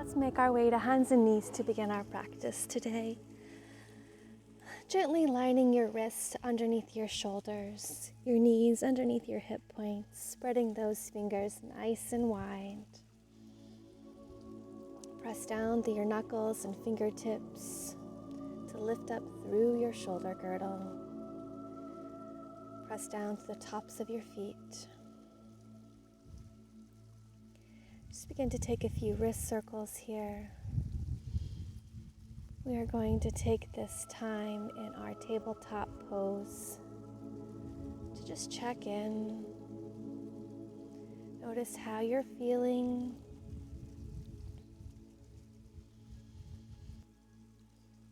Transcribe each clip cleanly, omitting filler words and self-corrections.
Let's make our way to hands and knees to begin our practice today. Gently lining your wrists underneath your shoulders, your knees underneath your hip points, spreading those fingers nice and wide. Press down through your knuckles and fingertips to lift up through your shoulder girdle. Press down to the tops of your feet. Just begin to take a few wrist circles here. We are going to take this time in our tabletop pose to just check in. Notice how you're feeling.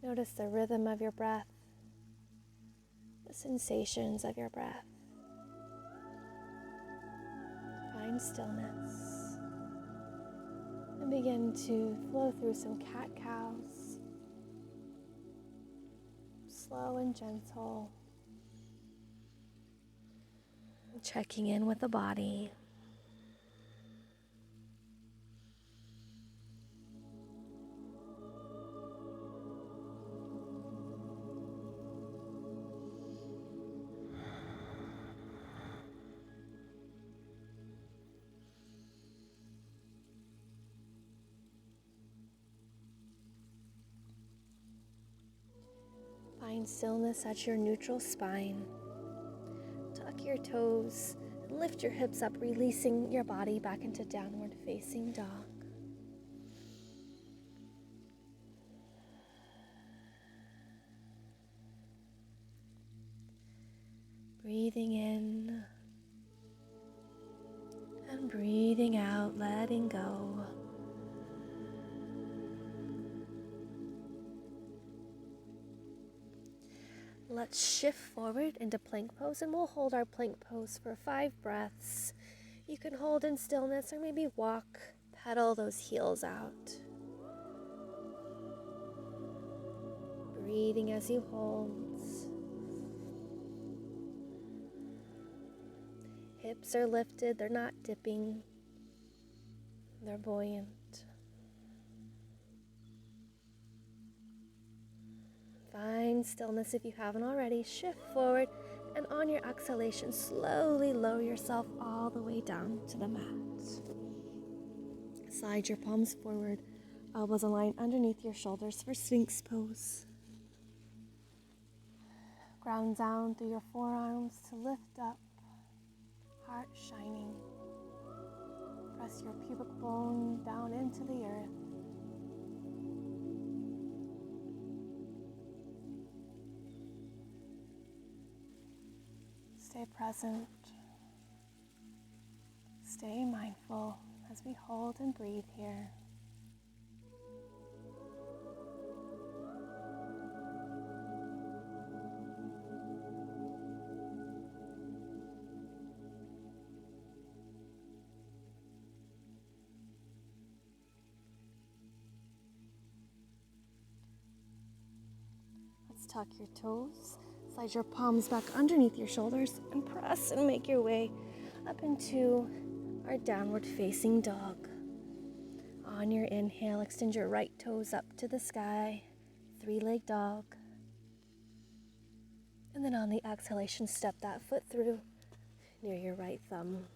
Notice the rhythm of your breath, the sensations of your breath. Find stillness and begin to flow through some cat-cows. Slow and gentle, checking in with the body. Find stillness at your neutral spine. Tuck your toes and lift your hips up, releasing your body back into downward facing dog. Breathing in and breathing out, letting go. Let's shift forward into plank pose, and we'll hold our plank pose for 5 breaths. You can hold in stillness or maybe walk, pedal those heels out. Breathing as you hold. Hips are lifted, they're not dipping, they're buoyant. Find stillness if you haven't already. Shift forward, and on your exhalation, slowly lower yourself all the way down to the mat. Slide your palms forward, elbows aligned underneath your shoulders for Sphinx pose. Ground down through your forearms to lift up, heart shining. Press your pubic bone down into the earth. Stay present. Stay mindful as we hold and breathe here. Let's tuck your toes. Slide your palms back underneath your shoulders and press and make your way up into our downward facing dog. On your inhale, extend your right toes up to the sky, 3-leg dog. And then on the exhalation, step that foot through near your right thumb.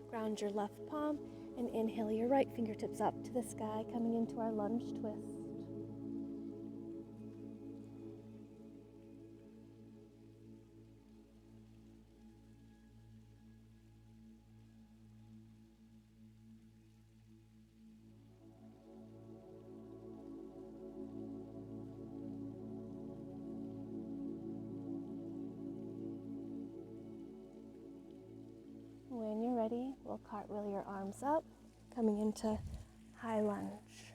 Ground your left palm and inhale your right fingertips up to the sky, coming into our lunge twist. When you're ready, we'll cartwheel your arms up, coming into high lunge.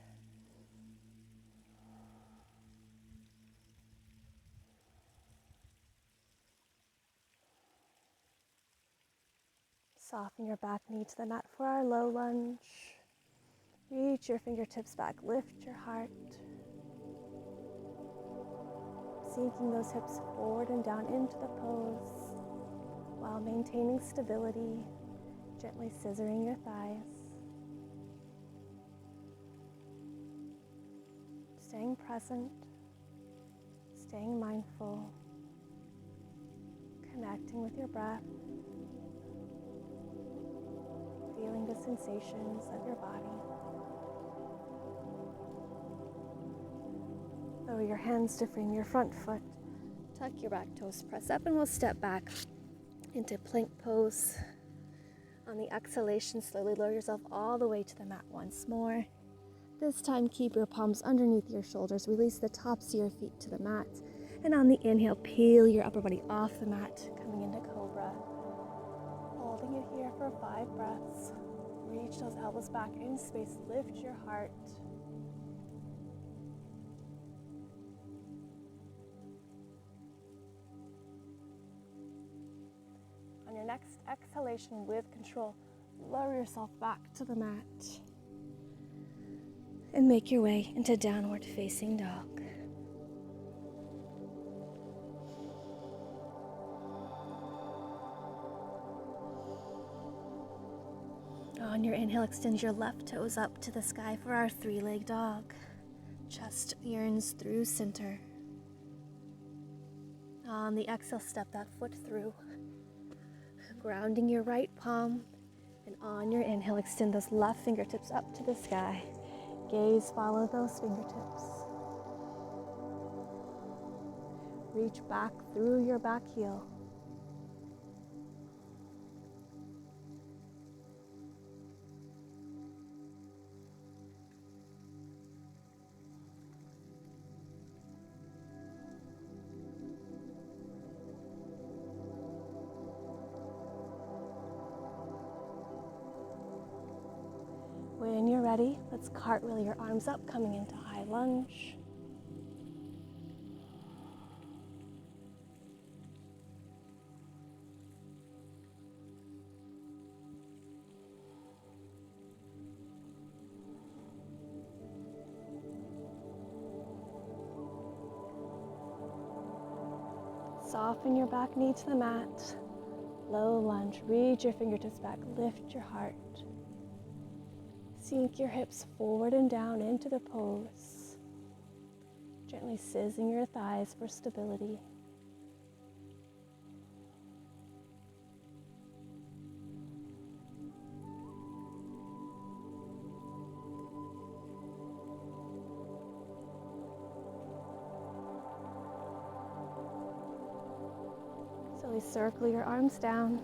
Soften your back knee to the mat for our low lunge. Reach your fingertips back, lift your heart. Sinking those hips forward and down into the pose while maintaining stability, gently scissoring your thighs. staying present, staying mindful, connecting with your breath, feeling the sensations of your body. Lower your hands to frame your front foot. Tuck your back toes, press up, and we'll step back into plank pose. On the exhalation, slowly lower yourself all the way to the mat once more. This time, keep your palms underneath your shoulders. Release the tops of your feet to the mat. And on the inhale, peel your upper body off the mat, coming into cobra. Holding it here for 5 breaths. Reach those elbows back in space. Lift your heart. On your next exhalation with control, lower yourself back to the mat and make your way into downward facing dog. On your inhale, extend your left toes up to the sky for our 3-leg dog. Chest yearns through center. On the exhale, step that foot through, grounding your right palm. And on your inhale, extend those left fingertips up to the sky. Gaze, follow those fingertips. Reach back through your back heel. When you're ready, let's cartwheel your arms up, coming into high lunge. Soften your back knee to the mat. Low lunge, reach your fingertips back, lift your heart. Sink your hips forward and down into the pose. Gently sizzling your thighs for stability. Slowly circle your arms down,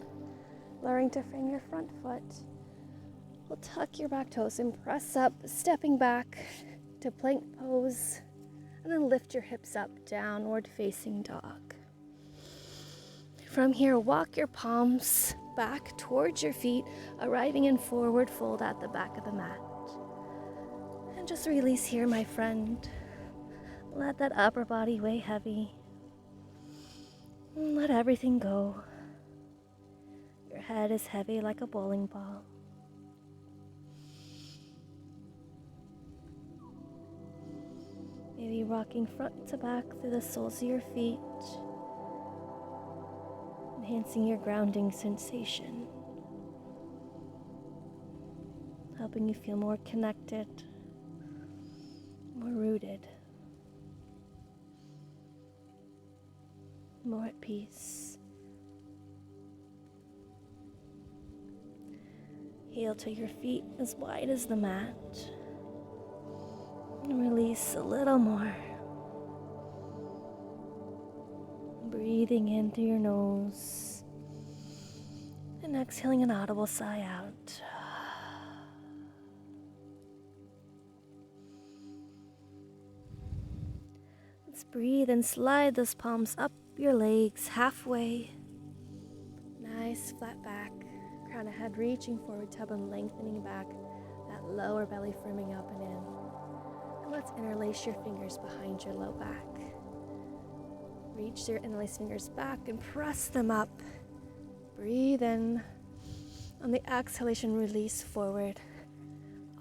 lowering to frame your front foot. We'll tuck your back toes and press up, stepping back to plank pose, and then lift your hips up, downward facing dog. From here, walk your palms back towards your feet, arriving in forward fold at the back of the mat. And just release here, my friend. Let that upper body weigh heavy. Let everything go. Your head is heavy like a bowling ball. Maybe rocking front to back through the soles of your feet, enhancing your grounding sensation, helping you feel more connected, more rooted, more at peace. Heel to your feet as wide as the mat. And release a little more. Breathing in through your nose. And exhaling an audible sigh out. Let's breathe and slide those palms up your legs halfway. Nice flat back. Crown of head reaching forward, tailbone lengthening back. That lower belly firming up and in. Let's interlace your fingers behind your low back. Reach your interlaced fingers back and press them up. Breathe in. On the exhalation, release forward.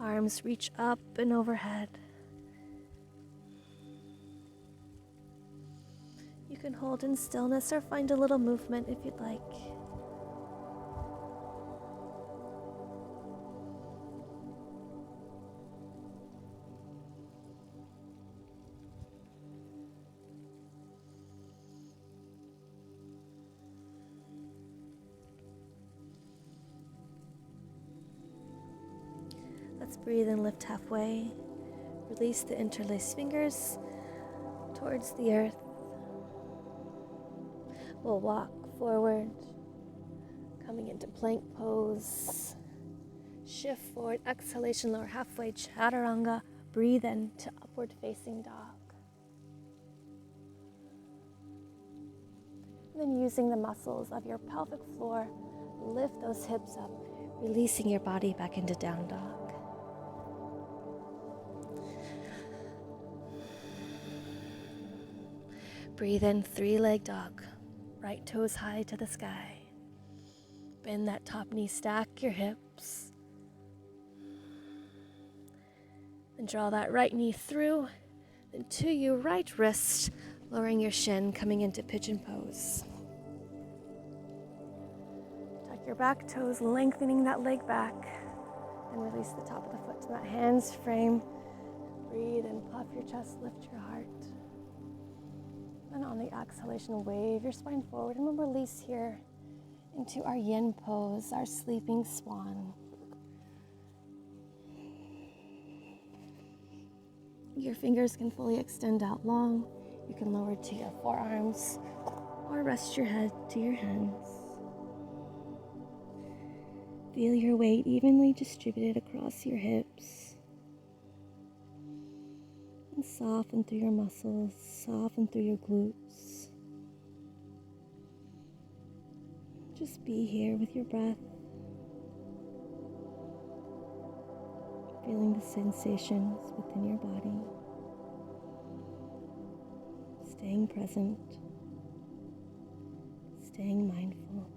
Arms reach up and overhead. You can hold in stillness or find a little movement if you'd like. Let's breathe and lift halfway. Release the interlaced fingers towards the earth. We'll walk forward, coming into plank pose. Shift forward, exhalation, lower halfway, chaturanga. Breathe in to upward facing dog. And then using the muscles of your pelvic floor, lift those hips up, releasing your body back into down dog. Breathe in, three-leg dog. Right toes high to the sky. Bend that top knee, stack your hips. Then draw that right knee through, then to your right wrist, lowering your shin, coming into pigeon pose. Tuck your back toes, lengthening that leg back, and release the top of the foot to that hands frame. Breathe and puff your chest, lift your heart. And on the exhalation, wave your spine forward, and we'll release here into our yin pose, our sleeping swan. Your fingers can fully extend out long. You can lower to your forearms or rest your head to your hands. Feel your weight evenly distributed across your hips. And soften through your muscles, soften through your glutes. Just be here with your breath. Feeling the sensations within your body. Staying present. Staying mindful.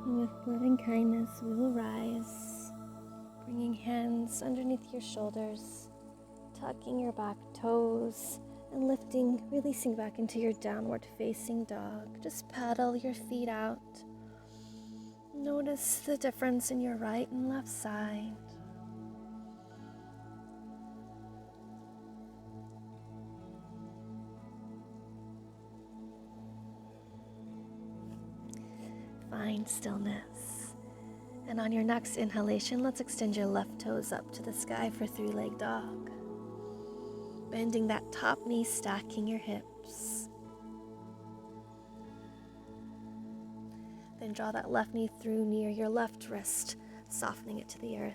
And with loving kindness, we will rise, bringing hands underneath your shoulders, tucking your back toes, and lifting, releasing back into your downward facing dog. Just paddle your feet out. Notice the difference in your right and left side. Find stillness. And on your next inhalation, let's extend your left toes up to the sky for three-leg dog. Bending that top knee, stacking your hips. Then draw that left knee through near your left wrist, softening it to the earth.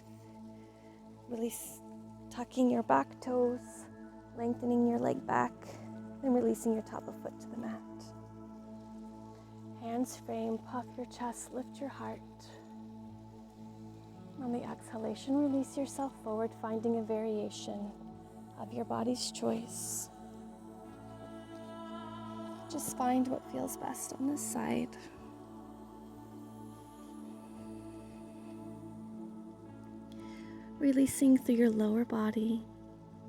Release, tucking your back toes, lengthening your leg back, and releasing your top of foot to the mat. Hands frame, puff your chest, lift your heart. On the exhalation, release yourself forward, finding a variation of your body's choice. Just find what feels best on this side. Releasing through your lower body,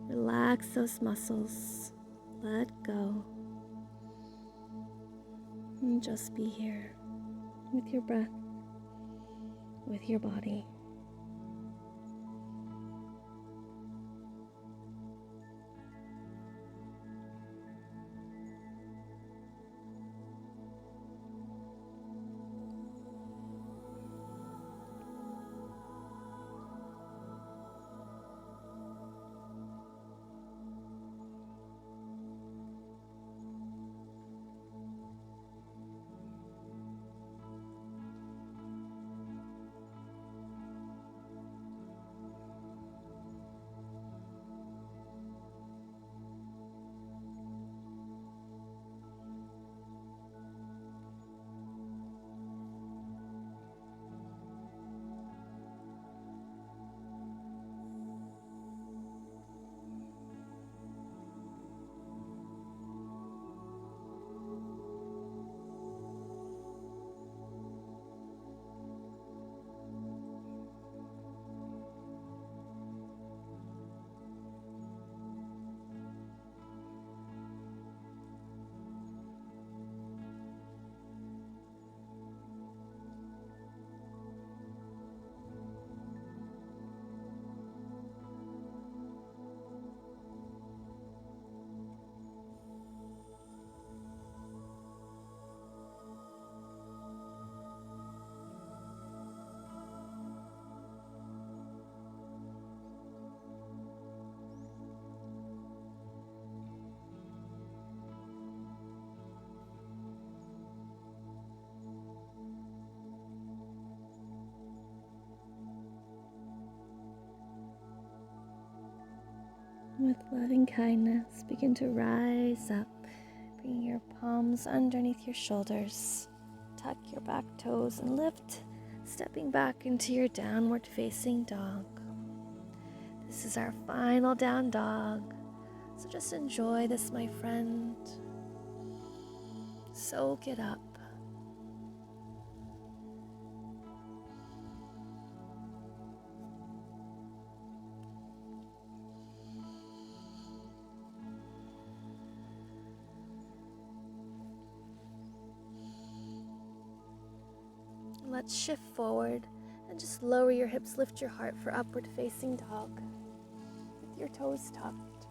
relax those muscles, let go. And just be here with your breath, with your body. With loving kindness, begin to rise up. Bring your palms underneath your shoulders. Tuck your back toes and lift, stepping back into your downward facing dog. This is our final down dog. So just enjoy this, my friend. Soak it up. Let's shift forward and just lower your hips, lift your heart for upward facing dog with your toes tucked.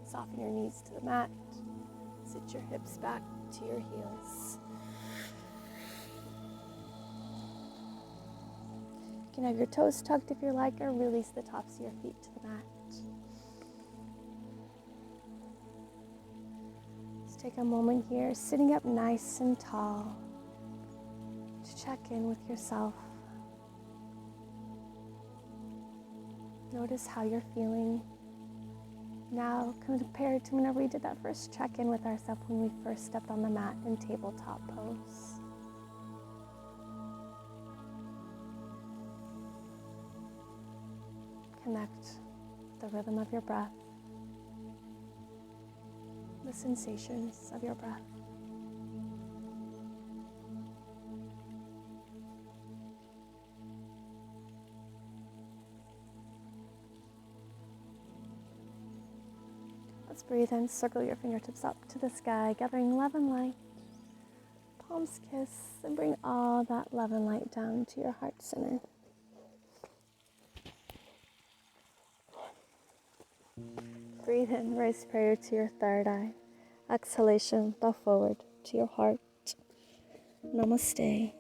Soften your knees to the mat. Sit your hips back to your heels. You can have your toes tucked if you like, or release the tops of your feet to the mat. Take a moment here, sitting up nice and tall, to check in with yourself. Notice how you're feeling now compared to whenever we did that first check-in with ourselves when we first stepped on the mat in tabletop pose. Connect the rhythm of your breath, the sensations of your breath. Let's breathe in, circle your fingertips up to the sky, gathering love and light. Palms kiss, and bring all that love and light down to your heart center. Breathe in, raise prayer to your third eye. Exhalation, bow forward to your heart. Namaste.